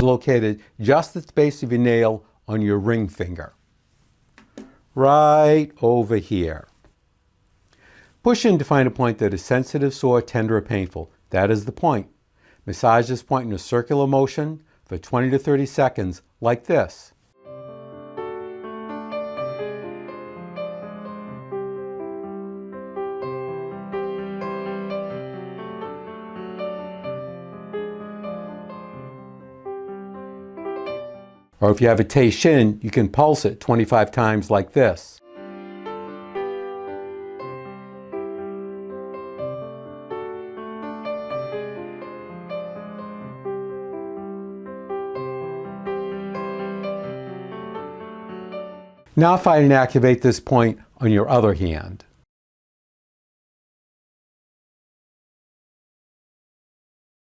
located just at the base of your nail on your ring finger. Right over here. Push in to find a point that is sensitive, sore, tender, or painful. That is the point. Massage this point in a circular motion for 20 to 30 seconds, like this. Or if you have a tei shin, you can pulse it 25 times like this. Now find and activate this point on your other hand.